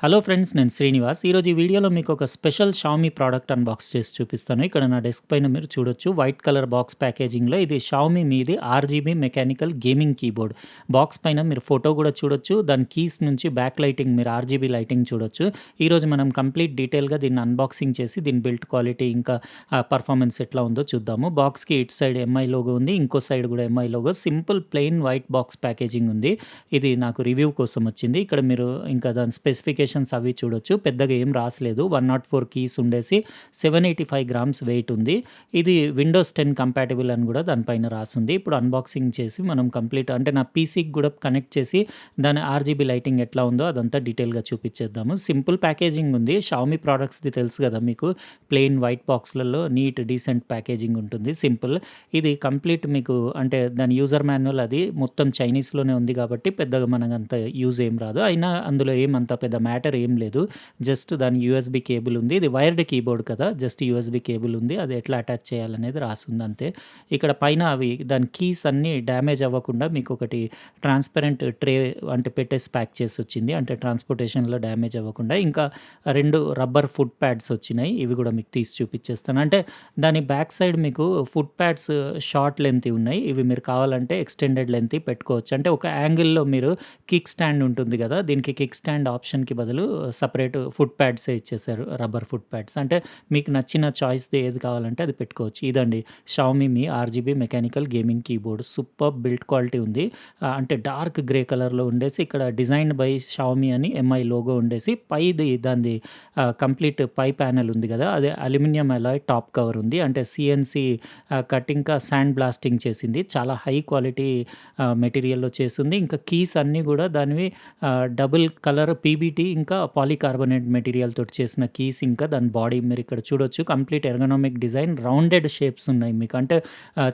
Hello friends, నేను శ్రీనివాస్. ఈరోజు ఈ వీడియోలో మీకు ఒక స్పెషల్ షామీ ప్రోడక్ట్ అన్బాక్స్ చేసి చూపిస్తాను. ఇక్కడ నా డెస్క్ పైన మీరు చూడొచ్చు, వైట్ కలర్ బాక్స్ ప్యాకేజింగ్‌లో ఇది షామీ మీది RGB mechanical gaming keyboard. Box పైన మీరు ఫోటో కూడా చూడొచ్చు. దాని కీస్ నుంచి బ్యాక్ లైటింగ్, మీరు ఆర్‌జీబీ లైటింగ్ చూడొచ్చు. ఈరోజు మనం కంప్లీట్ డీటెయిల్‌గా దీన్ని అన్బాక్సింగ్ చేసి దీని బిల్డ్ క్వాలిటీ ఇంకా పర్ఫార్మెన్స్ ఎట్లా ఉందో చూద్దాము. బాక్స్‌కి ఇటు సైడ్ ఎంఐ లోగో ఉంది. ఇంకో సైడ్ కూడా MI logo. Simple plain white box packaging ఉంది. ఇది నాకు రివ్యూ కోసం వచ్చింది. ఇక్కడ మీరు ఇంకా దాని స్పెసిఫికేషన్స్ అవి చూడొచ్చు. పెద్దగా ఏం రాసలేదు. 104 కీస్ ఉండేసి 785 గ్రామ్స్ వెయిట్ ఉంది. ఇది విండోస్ 10 కంపాటిబుల్ అని కూడా దానిపైన రాసుంది. ఇప్పుడు అన్బాక్సింగ్ చేసి మనం కంప్లీట్ అంటే నా పీసీకి కూడా కనెక్ట్ చేసి దాని ఆర్‌జీబీ లైటింగ్ ఎట్లా ఉందో అదంతా డీటెయిల్‌గా చూపించేద్దాము. సింపుల్ ప్యాకేజింగ్ ఉంది. షామీ ప్రొడక్ట్స్‌ది తెలుసు కదా మీకు. ప్లెయిన్ వైట్ బాక్స్‌లలో నీట్ డీసెంట్ ప్యాకేజింగ్ ఉంటుంది. సింపుల్. ఇది కంప్లీట్ మీకు అంటే దాని యూజర్ మాన్యువల్ అది మొత్తం చైనీస్‌లోనే ఉంది కాబట్టి పెద్దగా మనకంత యూజ్ ఏం రాదు. అయినా అందులో ఏమంత పెద్ద మ్యాటర్ ఏం లేదు. జస్ట్ దాని యూఎస్‌బీ కేబుల్ ఉంది. ఇది వైర్డ్ కీబోర్డ్ కదా! జస్ట్ యూఎస్‌బీ కేబుల్ ఉంది. అది ఎట్లా అటాచ్ చేయాలనేది రాసుంది అంతే. ఇక్కడ పైన అవి దాని కీస్ అన్నీ డ్యామేజ్ అవ్వకుండా మీకొకటి ట్రాన్స్‌పరెంట్ ట్రే అంటే పెట్టేసి ప్యాక్ చేసొచ్చింది. అంటే ట్రాన్స్‌పోర్టేషన్‌లో డ్యామేజ్ అవ్వకుండా. ఇంకా 2 రబ్బర్ ఫుట్ ప్యాడ్స్ వచ్చినాయి. ఇవి కూడా మీకు తీసి చూపిచ్చేస్తాను. అంటే దాని బ్యాక్ సైడ్ మీకు ఫుట్ ప్యాడ్స్ షార్ట్ లెంగ్త్‌వి ఉన్నాయి. ఇవి మీరు కావాలంటే ఎక్స్‌టెండెడ్ లెంగ్త్‌వి పెట్టుకోవచ్చు. అంటే ఒక యాంగిల్‌లో మీరు కిక్ స్టాండ్ ఉంటుంది కదా! దీనికి కిక్ స్టాండ్ ఆప్షన్‌కి బదులు సెపరేట్ ఫుట్ ప్యాడ్సే ఇచ్చేసారు. Rubber foot pads. అంటే మీకు నచ్చిన చాయిస్‌ది ఏది కావాలంటే అది పెట్టుకోవచ్చు. ఇదండి Xiaomi Mi RGB mechanical gaming keyboard. Superb build quality ఉంది. అంటే డార్క్ గ్రే కలర్‌లో ఉండేసి ఇక్కడ డిజైన్డ్ బై షామీ అని ఎంఐ లోగో ఉండేసి పైది దానిది కంప్లీట్ పై ప్యానెల్ ఉంది కదా! అది అల్యూమినియం అలాయ్ టాప్ కవర్ ఉంది. అంటే సీఎన్‌సీ కట్ ఇంకా శాండ్ బ్లాస్టింగ్ చేసింది. చాలా హై క్వాలిటీ మెటీరియల్‌లో చేసుంది. ఇంకా కీస్ అన్నీ కూడా దానివి డబుల్ కలర్ పీబీటీ ఇంకా పాలీకార్బోనేట్ మెటీరియల్ తోటి చేసిన కీస్ ఇంకా దాని బాడీ మీరు ఇక్కడ చూడొచ్చు. Complete ergonomic design rounded shapes ఉన్నాయి మీకు. అంటే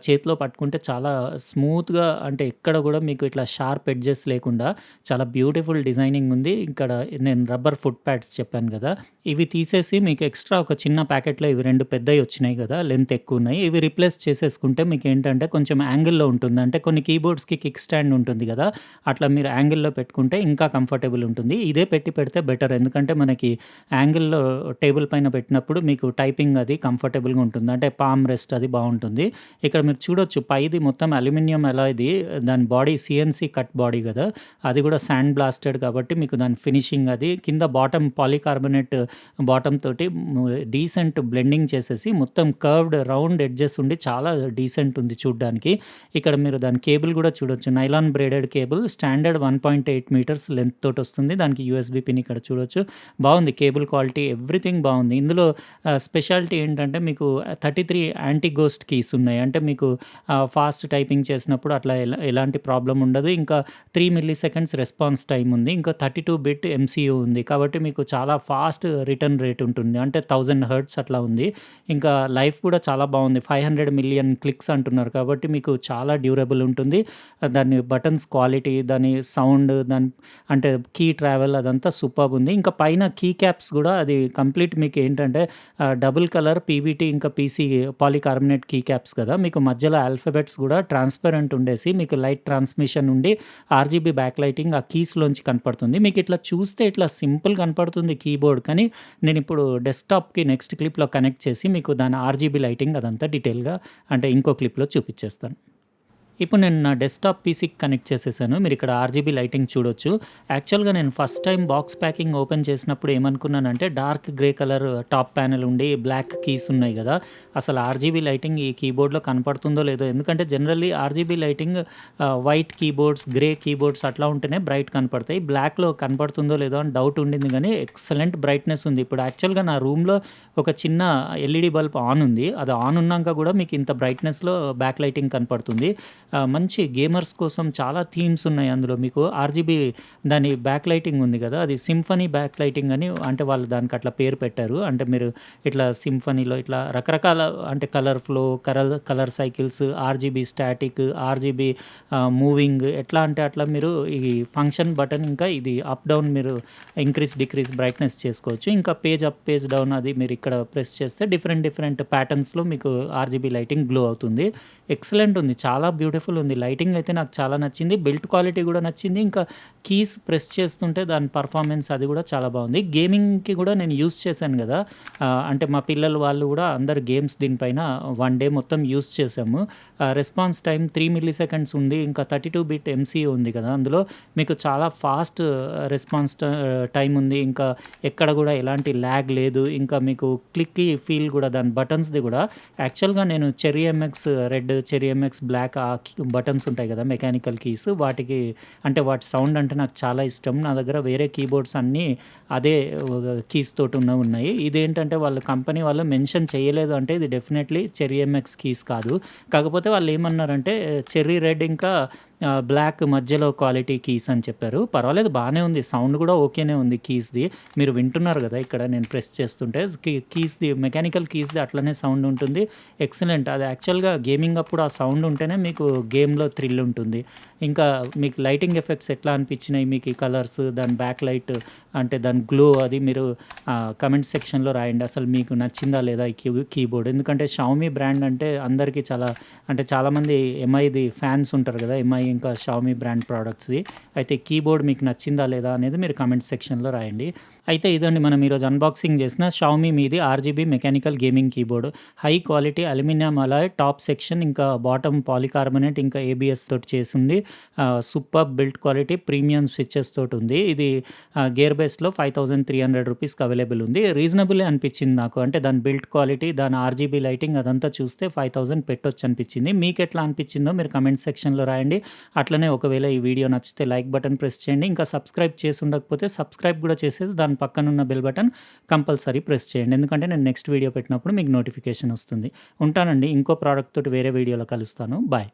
చేతిలో పట్టుకుంటే చాలా స్మూత్‌గా అంటే ఎక్కడ కూడా మీకు ఇట్లా షార్ప్ ఎడ్జెస్ లేకుండా చాలా బ్యూటిఫుల్ డిజైనింగ్ ఉంది. ఇక్కడ నేను రబ్బర్ ఫుట్ ప్యాడ్స్ చెప్పాను కదా! ఇవి తీసేసి మీకు ఎక్స్‌ట్రా ఒక చిన్న ప్యాకెట్‌లో ఇవి 2 పెద్దయి వచ్చినాయి కదా! లెంత్ ఎక్కువున్నాయి. ఇవి రీప్లేస్ చేసేసుకుంటే మీకేంటంటే కొంచెం యాంగిల్‌లో ఉంటుంది. అంటే కొన్ని కీబోర్డ్స్‌కి కిక్ స్టాండ్ ఉంటుంది కదా! అట్లా మీరు యాంగిల్‌లో పెట్టుకుంటే ఇంకా కంఫర్టబుల్ ఉంటుంది. ఇదే పెడితే బెటర్. ఎందుకంటే మనకి యాంగిల్‌లో టేబుల్ పైన పెట్టినప్పుడు మీకు టైపింగ్ అది కంఫర్టబుల్‌గా ఉంటుంది. అంటే పామ్ రెస్ట్ అది బావుంటుంది. ఇక్కడ మీరు చూడొచ్చు పైది మొత్తం అల్యూమినియం అలాయ్‌ది. దాని బాడీ సీఎన్‌సీ కట్ బాడీ కదా! అది కూడా శాండ్ బ్లాస్టెడ్ కాబట్టి మీకు దాని ఫినిషింగ్ అది కింద బాటమ్ పాలీకార్బోనేట్ బాటమ్ తోటి డీసెంట్ బ్లెండింగ్ చేసేసి మొత్తం కర్వ్డ్ రౌండ్ ఎడ్జెస్ ఉండి చాలా డీసెంట్ ఉంది చూడ్డానికి. ఇక్కడ మీరు దాని కేబుల్ కూడా చూడొచ్చు. Nylon braided cable standard 1.8 metres length తోటొస్తుంది. దానికి యూఎస్‌బీ పిన్ ఇక్కడ చూడొచ్చు. బావుంది. కేబుల్ క్వాలిటీ ఎవ్రీథింగ్ బావుంది. ఇందులో స్పెషాలిటీ ఏంటంటే మీకు 33 యాంటీ గోస్ట్ కీస్ ఉన్నాయి. అంటే మీకు ఫాస్ట్ టైపింగ్ చేసినప్పుడు అట్లా ఎలాంటి ప్రాబ్లమ్ ఉండదు. ఇంకా 3 మిల్లీ సెకండ్స్ రెస్పాన్స్ టైమ్ ఉంది. ఇంకా 32 బిట్ ఎంసీయూ ఉంది. కాబట్టి మీకు చాలా ఫాస్ట్ రిటర్న్ రేట్ ఉంటుంది. అంటే 1000 హెర్ట్జ్ అట్లా ఉంది. ఇంకా లైఫ్ కూడా చాలా బావుంది. 500 మిలియన్ క్లిక్స్ అంటున్నారు. కాబట్టి మీకు చాలా డ్యూరబుల్ ఉంటుంది. దాని బటన్స్ క్వాలిటీ, దాని సౌండ్, దాని అంటే కీ ట్రావెల్ అదంతా సూపర్బ్ ఉంది. ఇంకా పైన కీ క్యాప్స్ కూడా అది కంప్లీట్ మీకేంటంటే డబుల్ కలర్ పీబీటీ ఇంకా పీసీ పాలీకార్బోనేట్ కీ క్యాప్స్ కదా! మీకు మధ్యలో ఆల్ఫాబెట్స్ కూడా ట్రాన్స్‌పరెంట్ ఉండేసి మీకు లైట్ ట్రాన్స్‌మిషన్ ఉండి ఆర్‌జీబీ బ్యాక్ లైటింగ్ ఆ కీస్‌లోంచి కనపడుతుంది. మీకు ఇట్లా చూస్తే ఇట్లా సింపుల్ కనపడుతుంది కీబోర్డ్. కానీ నేనిప్పుడు డెస్క్‌టాప్‌కి నెక్స్ట్ క్లిప్‌లో కనెక్ట్ చేసి మీకు దాని ఆర్‌జీబీ లైటింగ్ అదంతా డీటెయిల్‌గా అంటే ఇంకో క్లిప్‌లో చూపిచ్చేస్తాను. ఇప్పుడు నేను నా డెస్క్‌టాప్ పీసీకి కనెక్ట్ చేసేసాను. మీరిక్కడ ఆర్‌జీబీ లైటింగ్ చూడొచ్చు. యాక్చువల్‌గా నేను first time box packing open చేసినప్పుడు ఏమనుకున్నానంటే dark grey colour top panel ఉండి బ్లాక్ కీస్ ఉన్నాయి గదా! అసలు ఆర్‌జీబీ లైటింగ్ ఈ కీబోర్డ్‌లో కనపడుతుందో లేదో. ఎందుకంటే generally RGB lighting white keyboards, grey keyboards అట్లా ఉంటేనే బ్రైట్ కనపడతాయి. బ్లాక్‌లో కనపడుతుందో లేదో అని డౌట్ ఉండింది గానీ ఎక్సలెంట్ బ్రైట్‌నెస్ ఉంది. ఇప్పుడు యాక్చువల్‌గా నా రూమ్‌లో ఒక చిన్న ఎల్ఈడీ బల్బ్ ఆన్ ఉంది. అది ఆన్ ఉన్నాక కూడా మీకు ఇంత బ్రైట్‌నెస్‌లో బ్యాక్ లైటింగ్ కనపడుతుంది. మంచి గేమర్స్ కోసం చాలా థీమ్స్ ఉన్నాయి అందులో. మీకు ఆర్‌జీబీ దాని బ్యాక్ లైటింగ్ ఉంది గదా! అది సింఫనీ బ్యాక్ లైటింగ్ అని అంటే వాళ్ళు దానికి అట్లా పేరు పెట్టారు. అంటే మీరు ఇట్లా సింఫనీలో ఇట్లా రకరకాల అంటే colour flow, colour cycles, RGB static, RGB moving ఎట్లా అంటే అట్లా మీరు ఈ ఫంక్షన్ బటన్ ఇంకా ఇది అప్ డౌన్ మీరు ఇంక్రీజ్, డిక్రీజ్ బ్రైట్‌నెస్ చేసుకోవచ్చు. ఇంకా పేజ్ అప్, పేజ్ డౌన్ అది మీరు ఇక్కడ ప్రెస్ చేస్తే డిఫరెంట్ ప్యాటర్న్స్‌లో మీకు ఆర్‌జీబీ లైటింగ్ గ్లో అవుతుంది. ఎక్సలెంట్ ఉంది. చాలా బ్యూటిఫుల్ బ్యూటిఫుల్ ఉంది. లైటింగ్ అయితే నాకు చాలా నచ్చింది. బిల్డ్ క్వాలిటీ గూడా నచ్చింది. ఇంకా కీస్ ప్రెస్ చేస్తుంటే దాని పర్ఫార్మెన్స్ అది గూడా చాలా బావుంది. గేమింగ్‌కి గూడా నేను యూజ్ చేశాను గదా! అంటే మా పిల్లలు వాళ్ళు గూడా అందరు గేమ్స్ దీనిపైన 1 డే మొత్తం యూజ్ చేశాము. రెస్పాన్స్ టైమ్ 3 మిల్లీ సెకండ్స్ ఉంది. ఇంకా 32 బిట్ ఎంసీయూ ఉంది కదా! అందులో మీకు చాలా ఫాస్ట్ రెస్పాన్స్ టైమ్ ఉంది. ఇంకా ఎక్కడ గూడా ఎలాంటి ల్యాగ్ లేదు. ఇంకా మీకు క్లిక్కీ ఫీల్ గూడా దాని బటన్స్‌ది గూడా యాక్చువల్‌గా నేను cherry MX red, cherry MX black ఆ బటన్స్ ఉంటాయి గదా! మెకానికల్ కీస్ వాటికి అంటే వాటి సౌండ్ అంటే నాకు చాలా ఇష్టం. నా దగ్గర వేరే కీబోర్డ్స్ అన్నీ అదే కీస్ తోటి ఉన్నాయి. ఇదేంటంటే వాళ్ళ కంపెనీ వాళ్ళు మెన్షన్ చేయలేదు అంటే ఇది డెఫినెట్‌లీ చెర్రీ ఎంఎక్స్ కీస్ కాదు. కాకపోతే వాళ్ళేమన్నారంటే చెర్రీ రెడ్ ఇంకా బ్లాక్ మధ్యలో క్వాలిటీ కీస్ అని చెప్పారు. పర్వాలేదు బానే ఉంది. సౌండ్ గూడా ఓకేనే ఉంది కీస్‌ది. మీరు వింటున్నారు గదా! ఇక్కడ నేను ప్రెస్ చేస్తుంటే కీస్‌ది మెకానికల్ కీస్‌ది అట్లనే సౌండ్ ఉంటుంది. ఎక్సలెంట్. అది యాక్చువల్‌గా గేమింగ్ అప్పుడు ఆ సౌండ్ ఉంటేనే మీకు గేమ్‌లో థ్రిల్ ఉంటుంది. ఇంకా మీకు లైటింగ్ ఎఫెక్ట్స్ ఎట్లా అనిపించినాయి మీకు ఈ కలర్స్, దాని బ్యాక్ లైట్ అంటే దాని గ్లో అది మీరు కామెంట్ సెక్షన్‌లో రాయండి. అసలు మీకు నచ్చిందా లేదా ఈ కీబోర్డ్? ఎందుకంటే షావమీ బ్రాండ్ అంటే అందరికీ అంటే చాలామంది ఎంఐది ఫ్యాన్స్ ఉంటారు గదా! ఎంఐ ఇంకా షావమీ బ్రాండ్ ప్రొడక్ట్స్‌ది. అయితే కీబోర్డ్ మీకు నచ్చిందా లేదా అనేది మీరు కామెంట్ సెక్షన్‌లో రాయండి. అయితే ఇదండి మనం ఈరోజు అన్బాక్సింగ్ చేసిన షావమీ మీది RGB mechanical gaming keyboard. High quality aluminium alloy top section ఇంకా బాటమ్ పాలికార్బోనేట్ ఇంకా ఏబీఎస్ తోటి చేసుంది. Superb build quality premium switches తోటుంది. ఇది గేర్ బేస్‌లో 5300 రూపీస్‌కి అవైలబుల్ ఉంది. రీజనబులే అనిపించింది నాకు. అంటే దాని బిల్డ్ క్వాలిటీ, దాని ఆర్‌జీబీ లైటింగ్ అదంతా చూస్తే 5000 పెట్టొచ్చు అనిపించింది. మీకెట్లా అనిపించిందో మీరు కామెంట్ సెక్షన్‌లో రాయండి. అట్లనే ఒకవేళ ఈ వీడియో నచ్చితే లైక్ బటన్ ప్రెస్ చేయండి. ఇంకా సబ్స్క్రైబ్ చేసి ఉండకపోతే సబ్స్క్రైబ్ గూడా చేసేసి దాని పక్కనున్న బెల్ బటన్ కంపల్సరీ ప్రెస్ చేయండి. ఎందుకంటే నేను నెక్స్ట్ వీడియో పెట్టినప్పుడు మీకు నోటిఫికేషన్ వస్తుంది. ఉంటానండి. ఇంకో ప్రొడక్ట్ తోటి వేరే వీడియోలో కలుస్తాను. బాయ్.